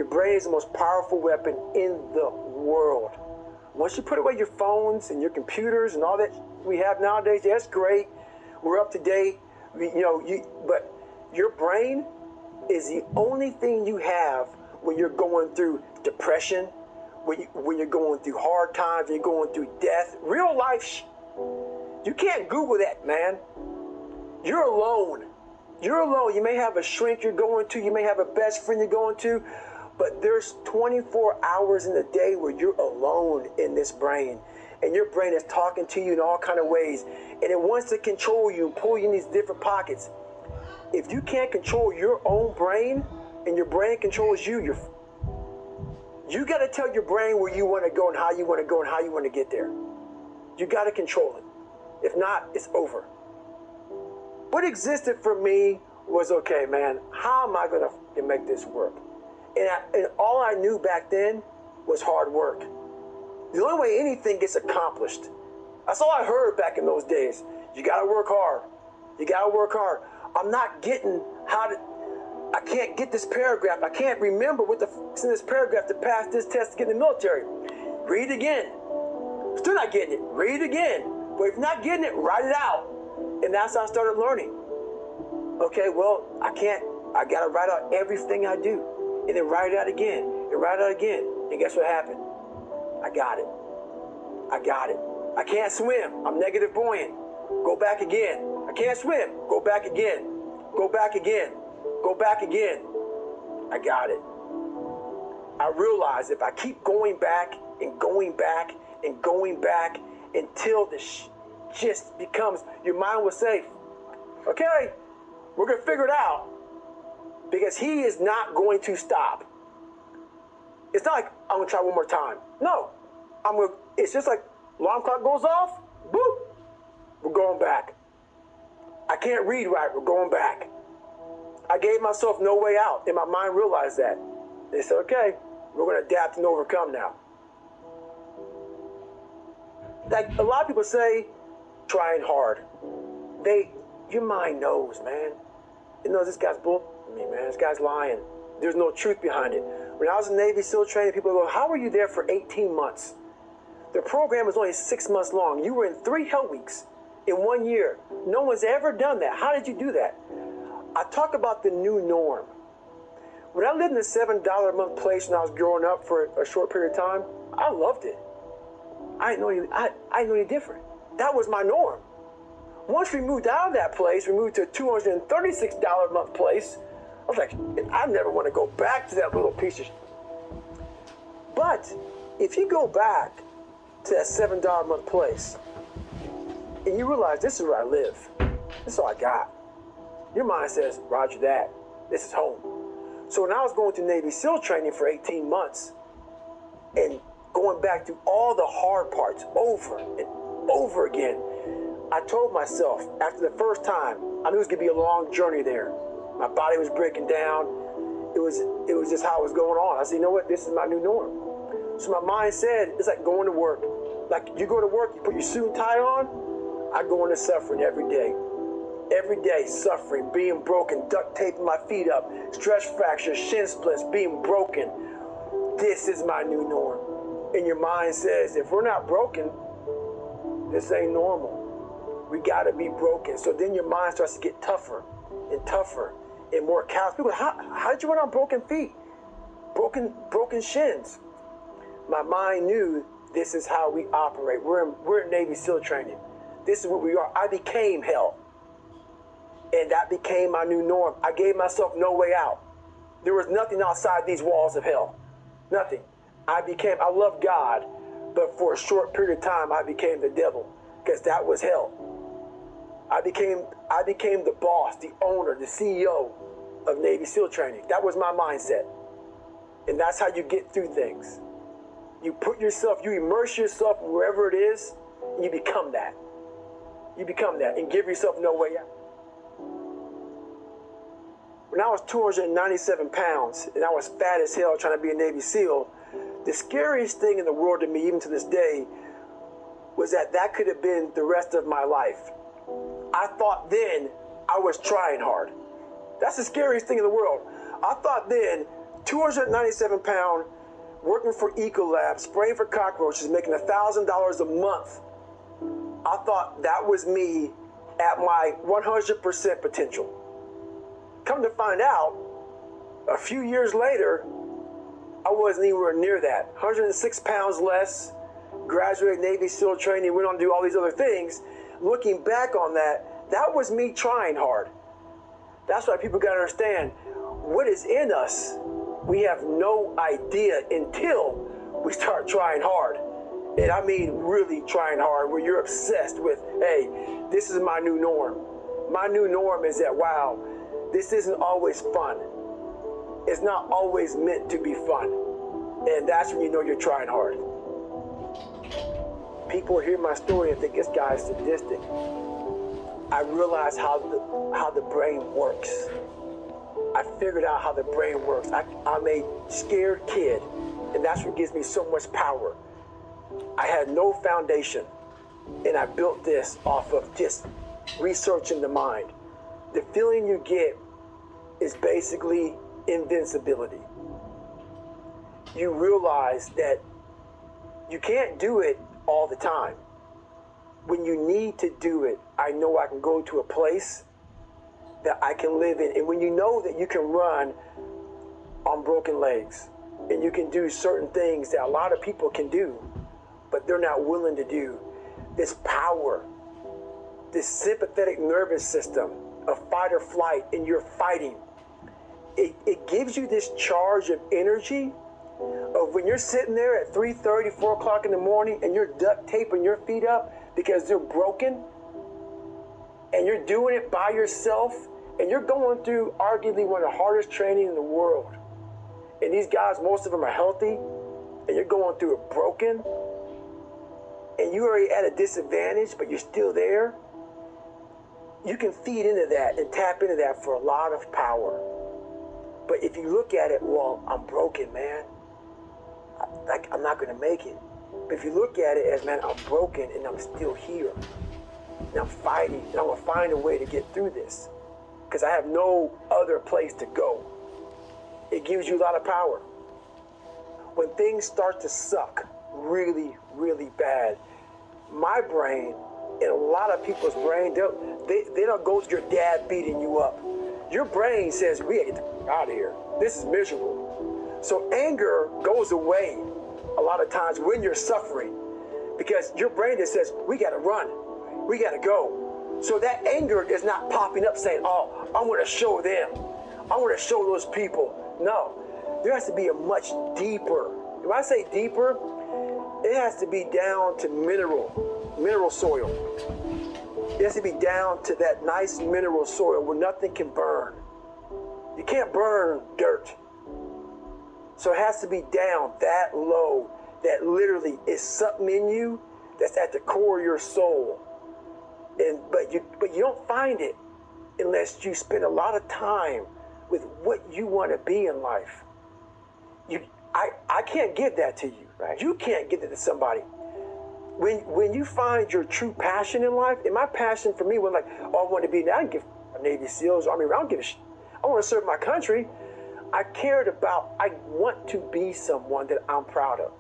brain is the most powerful weapon in the world. Once you put away your phones and your computers and all that we have nowadays, that's great. We're up to date. But your brain is the only thing you have when you're going through depression, when you're going through hard times, when you're going through death. Real life, you can't Google that, man. You're alone. You're alone. You may have a shrink you're going to. You may have a best friend you're going to. But there's 24 hours in the day where you're alone in this brain. And your brain is talking to you in all kind of ways. And it wants to control you and pull you in these different pockets. If you can't control your own brain and your brain controls you, you got to tell your brain where you want to go and how you want to go and how you want to get there. You got to control it. If not, it's over. What existed for me was, okay, man, how am I going to make this work? And all I knew back then was hard work. The only way anything gets accomplished, that's all I heard back in those days. You got to work hard. You got to work hard. I'm not getting I can't get this paragraph. I can't remember what the f***'s in this paragraph to pass this test to get in the military. Read it again. Still not getting it. Read it again. But if you're not getting it, write it out. And that's how I started learning. Okay, well, I got to write out everything I do. And then write it out again. And write it out again. And guess what happened? I got it. I can't swim. I'm negative buoyant. Go back again. I can't swim. Go back again. Go back again. Go back again. I got it. I realized if I keep going back and going back and going back until this just becomes, your mind will say, okay, we're going to figure it out. Because he is not going to stop. It's not like I'm going to try one more time. No. It's just like alarm clock goes off, boop, we're going back. I can't read right, we're going back. I gave myself no way out, and my mind realized that. They said, okay, we're going to adapt and overcome now. Like a lot of people say, trying hard. Your mind knows, man. It knows this guy's bull. Man, this guy's lying. There's no truth behind it. When I was in Navy SEAL training, people go, how were you there for 18 months? The program was only 6 months long. You were in 3 hell weeks in 1 year. No one's ever done that. How did you do that? I talk about the new norm. When I lived in a $7 a month place when I was growing up for a short period of time, I loved it. I didn't know any different. That was my norm. Once we moved out of that place, we moved to a $236 a month place. I was like, I never want to go back to that little piece of shit. But if you go back to that $7 a month place and you realize this is where I live, this is all I got, your mind says, roger that, this is home. So when I was going through Navy SEAL training for 18 months and going back through all the hard parts over and over again, I told myself after the first time, I knew it was going to be a long journey there. My body was breaking down. It was just how it was going on. I said, you know what? This is my new norm. So my mind said, it's like going to work. Like you go to work, you put your suit and tie on. I go into suffering every day. Every day, suffering, being broken, duct taping my feet up, stress fractures, shin splints, being broken. This is my new norm. And your mind says, if we're not broken, this ain't normal. We gotta be broken. So then your mind starts to get tougher and tougher and more callous. People, how did you run on broken feet? Broken shins. My mind knew this is how we operate. We're in Navy SEAL training. This is what we are. I became hell. And that became my new norm. I gave myself no way out. There was nothing outside these walls of hell. Nothing. I love God, but for a short period of time, I became the devil, because that was hell. I became the boss, the owner, the CEO of Navy SEAL training. That was my mindset. And that's how you get through things. You immerse yourself wherever it is, and you become that. You become that and give yourself no way out. When I was 297 pounds and I was fat as hell trying to be a Navy SEAL, the scariest thing in the world to me, even to this day, was that could have been the rest of my life. I thought then I was trying hard. That's the scariest thing in the world. I thought then 297 pound, working for Ecolab, spraying for cockroaches, making $1,000 a month. I thought that was me at my 100% potential. Come to find out, a few years later, I wasn't anywhere near that. 106 pounds less, graduated Navy SEAL training, went on to do all these other things. Looking back on that, that was me trying hard. That's why people got to understand what is in us. We have no idea until we start trying hard. And I mean really trying hard, where you're obsessed with, hey, this is my new norm. My new norm is that, wow, this isn't always fun. It's not always meant to be fun. And that's when you know you're trying hard. People hear my story and think this guy is sadistic. I realized how the brain works. I figured out how the brain works. I'm a scared kid, and that's what gives me so much power. I had no foundation, and I built this off of just researching the mind. The feeling you get is basically invincibility. You realize that you can't do it all the time. When you need to do it, I know I can go to a place that I can live in. And when you know that you can run on broken legs, and you can do certain things that a lot of people can do, but they're not willing to do, this power, this sympathetic nervous system of fight or flight, and you're fighting, it gives you this charge of energy of when you're sitting there at 3:30, 4 o'clock in the morning, and you're duct taping your feet up because they're broken, and you're doing it by yourself, and you're going through arguably one of the hardest training in the world. And these guys, most of them are healthy, and you're going through it broken, and you're already at a disadvantage, but you're still there. You can feed into that and tap into that for a lot of power. But if you look at it, well, I'm broken, man. I'm not going to make it. But if you look at it as, man, I'm broken and I'm still here. And I'm fighting, and I'm going to find a way to get through this, because I have no other place to go. It gives you a lot of power. When things start to suck really, really bad, my brain and a lot of people's brain, they don't go to your dad beating you up. Your brain says, we gotta get the out of here. This is miserable. So anger goes away a lot of times when you're suffering, because your brain just says, we gotta run, we gotta go. So that anger is not popping up saying, oh, I wanna show them, I wanna show those people. No, there has to be a much deeper. When I say deeper, it has to be down to mineral soil. It has to be down to that nice mineral soil where nothing can burn. You can't burn dirt. So it has to be down that low, that literally is something in you that's at the core of your soul. But you don't find it unless you spend a lot of time with what you want to be in life. I can't give that to you. Right. You can't give it to somebody. When you find your true passion in life, and my passion for me was like, oh, I want to be, I don't give a Navy SEALs, Army, I don't give a shit. I want to serve my country. I want to be someone that I'm proud of.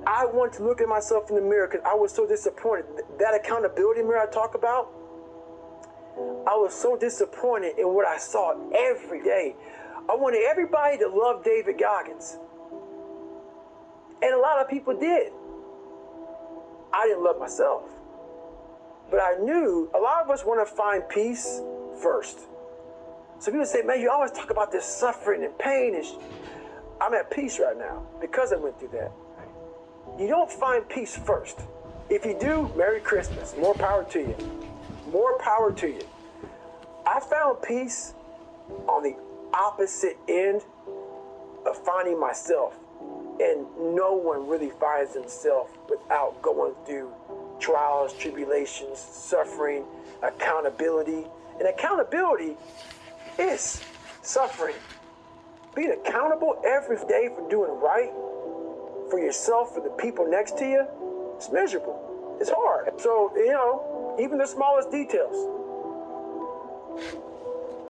I want to look at myself in the mirror because I was so disappointed. That accountability mirror I talk about, I was so disappointed in what I saw every day. I wanted everybody to love David Goggins. And a lot of people did. I didn't love myself. But I knew a lot of us want to find peace first. So people say, man, you always talk about this suffering and pain. I'm at peace right now because I went through that. You don't find peace first. If you do, Merry Christmas. More power to you. More power to you. I found peace on the opposite end of finding myself. And no one really finds themselves without going through trials, tribulations, suffering, accountability. And accountability is suffering. Being accountable every day for doing right for yourself, for the people next to you, it's miserable. It's hard. So, even the smallest details.